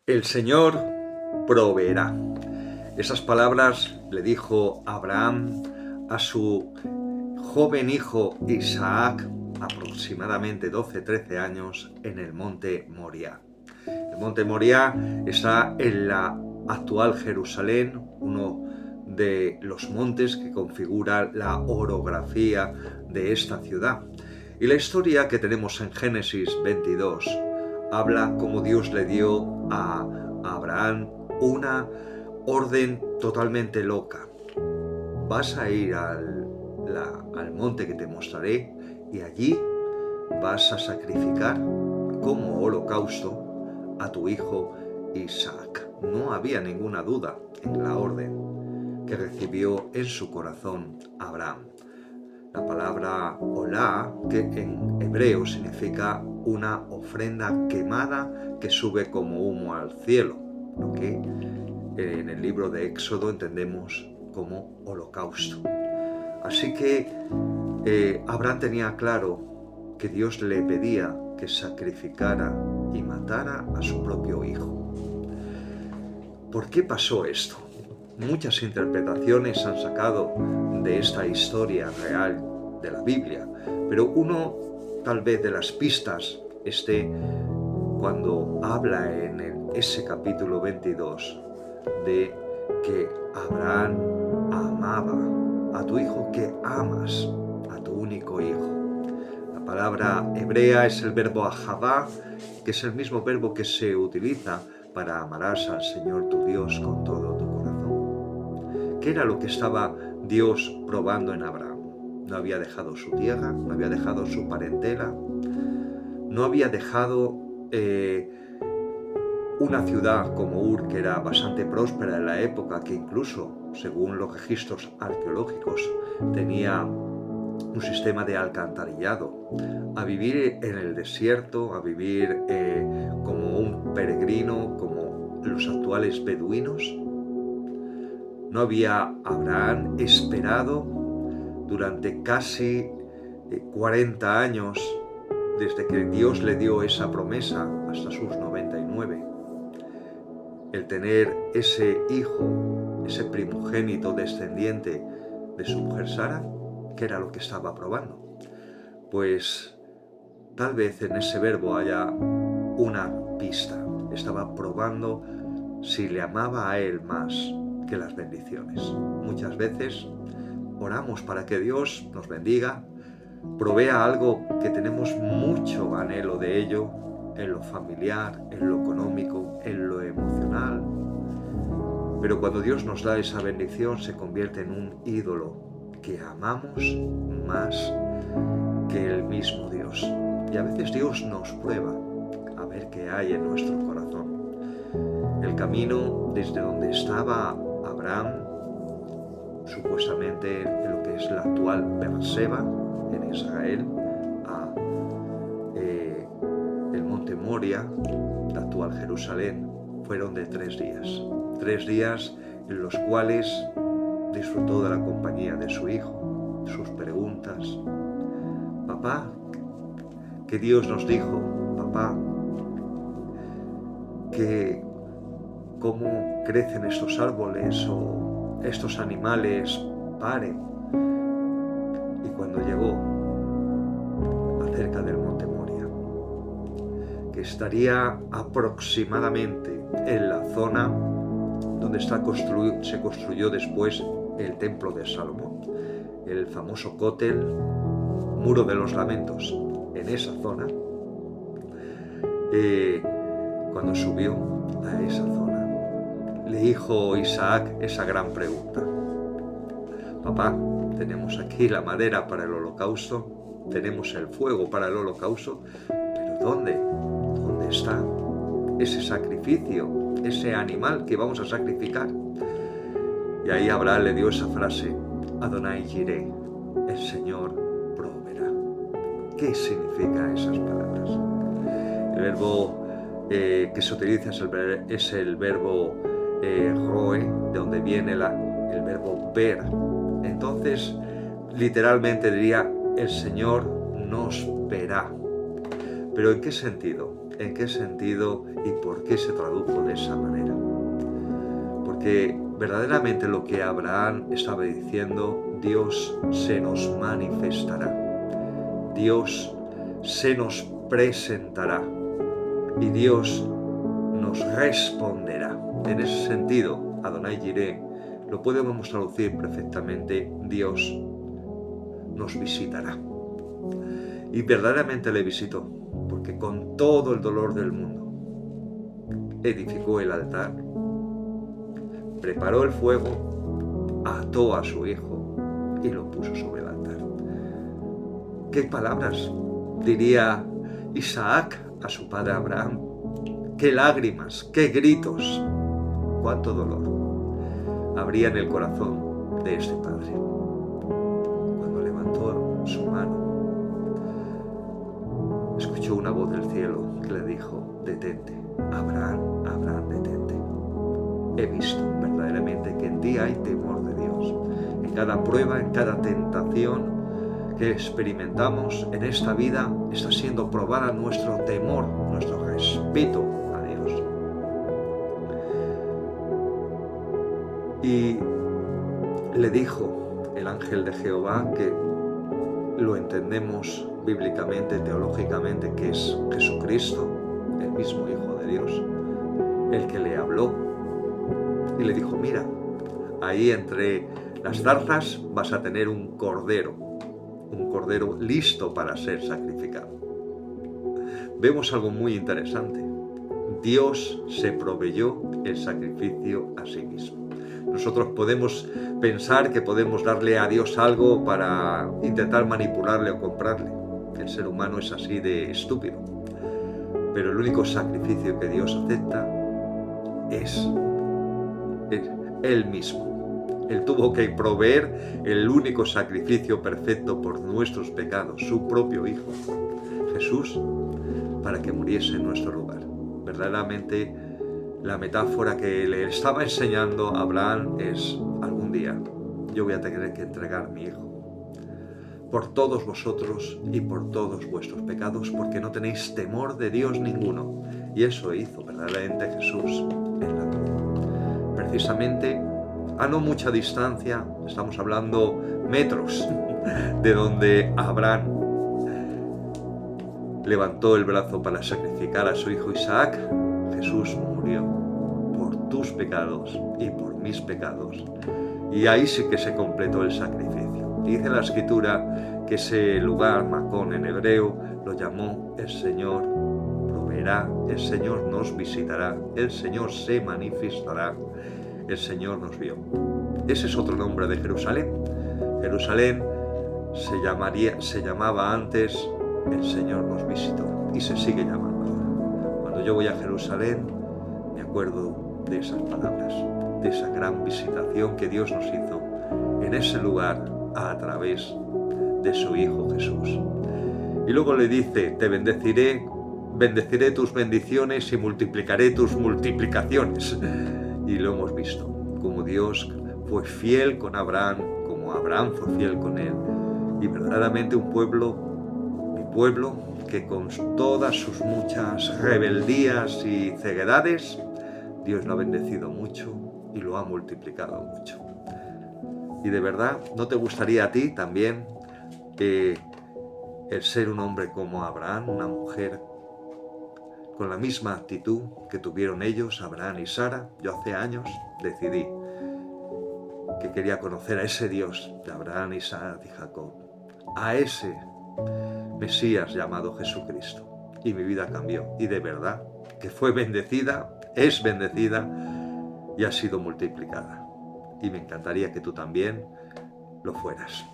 El Señor proveerá. Esas palabras le dijo Abraham a su joven hijo Isaac, aproximadamente 12-13 años, en el monte Moriah. El monte Moriah está en la actual Jerusalén, uno de los montes que configura la orografía de esta ciudad. Y la historia que tenemos en Génesis 22 habla cómo Dios le dio a Abraham una orden totalmente loca. Vas a ir al monte que te mostraré y allí vas a sacrificar como holocausto a tu hijo Isaac. No había ninguna duda en la orden que recibió en su corazón Abraham. La palabra olá, que en hebreo significa una ofrenda quemada que sube como humo al cielo, lo que en el libro de Éxodo entendemos como holocausto. Así que Abraham tenía claro que Dios le pedía que sacrificara y matara a su propio hijo. ¿Por qué pasó esto? Muchas interpretaciones han sacado de esta historia real de la Biblia, pero uno tal vez de las pistas esté cuando habla en ese capítulo 22 de que Abraham amaba a tu hijo que amas, a tu único hijo. La palabra hebrea es el verbo ahavá, que es el mismo verbo que se utiliza para amarás al Señor tu Dios con todo tu corazón. ¿Qué era lo que estaba Dios probando en Abraham? No había dejado su tierra, no había dejado su parentela, no había dejado una ciudad como Ur, que era bastante próspera en la época, que incluso, según los registros arqueológicos, tenía un sistema de alcantarillado, a vivir en el desierto, a vivir como un peregrino, como los actuales beduinos. ¿No había Abraham esperado durante casi 40 años, desde que Dios le dio esa promesa hasta sus 99, el tener ese hijo, ese primogénito descendiente de su mujer Sara? ¿Qué era lo que estaba probando? Pues tal vez en ese verbo haya una pista. Estaba probando si le amaba a él más que las bendiciones. Muchas veces oramos para que Dios nos bendiga, provea algo que tenemos mucho anhelo de ello, en lo familiar, en lo económico, en lo emocional. Pero cuando Dios nos da esa bendición se convierte en un ídolo que amamos más que el mismo Dios. Y a veces Dios nos prueba a ver qué hay en nuestro corazón. El camino desde donde estaba Abraham, supuestamente en lo que es la actual Beerseba, en Israel, a el monte Moriah, la actual Jerusalén, fueron de 3 días. 3 días en los cuales disfrutó de la compañía de su hijo, sus preguntas. Papá, que Dios nos dijo, papá, que cómo crecen estos árboles o estos animales, pare. Y cuando llegó acerca del monte Moriah, que estaría aproximadamente en la zona donde se construyó después el templo de Salomón, el famoso Cótel, Muro de los Lamentos, en esa zona, cuando subió a esa zona, le dijo Isaac esa gran pregunta. Papá, tenemos aquí la madera para el holocausto, tenemos el fuego para el holocausto, pero ¿dónde? ¿Dónde está ese sacrificio, ese animal que vamos a sacrificar? Y ahí Abraham le dio esa frase, Adonai Jireh, el Señor proveerá. ¿Qué significa esas palabras? El verbo que se utiliza es el verbo roe, de donde viene el verbo ver. Entonces, literalmente diría, el Señor nos verá. ¿Pero en qué sentido? en qué sentido y por qué se tradujo de esa manera. Porque verdaderamente lo que Abraham estaba diciendo, Dios se nos manifestará, Dios se nos presentará y Dios nos responderá. En ese sentido, Adonai Jireh lo podemos traducir perfectamente, Dios nos visitará. Y verdaderamente le visitó, porque con todo el dolor del mundo edificó el altar, preparó el fuego, ató a su hijo y lo puso sobre el altar. ¿Qué palabras diría Isaac a su padre Abraham? ¡Qué lágrimas! ¡Qué gritos! ¡Cuánto dolor habría en el corazón de este padre! Cuando levantó su mano, escuchó una voz del cielo que le dijo: detente, Abraham, Abraham, detente. He visto verdaderamente que en ti hay temor de Dios. En cada prueba, en cada tentación que experimentamos en esta vida, está siendo probada nuestro temor, nuestro respeto a Dios. Y le dijo el ángel de Jehová, que lo entendemos bíblicamente, teológicamente, que es Jesucristo, el mismo Hijo de Dios, el que le habló y le dijo: mira, ahí entre las zarzas vas a tener un cordero listo para ser sacrificado. Vemos algo muy interesante. Dios se proveyó el sacrificio a sí mismo. Nosotros podemos pensar que podemos darle a Dios algo para intentar manipularle o comprarle. El ser humano es así de estúpido. Pero el único sacrificio que Dios acepta es Él mismo. Él tuvo que proveer el único sacrificio perfecto por nuestros pecados, su propio Hijo, Jesús, para que muriese en nuestro lugar. Verdaderamente, la metáfora que le estaba enseñando a Abraham es: algún día yo voy a tener que entregar mi hijo por todos vosotros y por todos vuestros pecados, porque no tenéis temor de Dios ninguno. Y eso hizo verdaderamente Jesús en la cruz. Precisamente, a no mucha distancia, estamos hablando metros, de donde Abraham levantó el brazo para sacrificar a su hijo Isaac, Jesús murió por tus pecados y por mis pecados. Y ahí sí que se completó el sacrificio. Y dice la Escritura que ese lugar, Macón en hebreo, lo llamó: el Señor proveerá, el Señor nos visitará, el Señor se manifestará, el Señor nos vio. Ese es otro nombre de Jerusalén. Jerusalén se llamaba antes el Señor nos visitó, y se sigue llamando ahora. Cuando yo voy a Jerusalén, me acuerdo de esas palabras, de esa gran visitación que Dios nos hizo en ese lugar a través de su Hijo Jesús. Y luego le dice: te bendeciré, bendeciré tus bendiciones y multiplicaré tus multiplicaciones. Y lo hemos visto, como Dios fue fiel con Abraham, como Abraham fue fiel con él. Y verdaderamente un pueblo, mi pueblo, que con todas sus muchas rebeldías y ceguedades, Dios lo ha bendecido mucho y lo ha multiplicado mucho. Y de verdad, ¿no te gustaría a ti también el ser un hombre como Abraham, una mujer con la misma actitud que tuvieron ellos, Abraham y Sara? Yo hace años decidí que quería conocer a ese Dios de Abraham, Isaac y Jacob, a ese Mesías llamado Jesucristo. Y mi vida cambió. Y de verdad que fue bendecida, es bendecida y ha sido multiplicada. Y me encantaría que tú también lo fueras.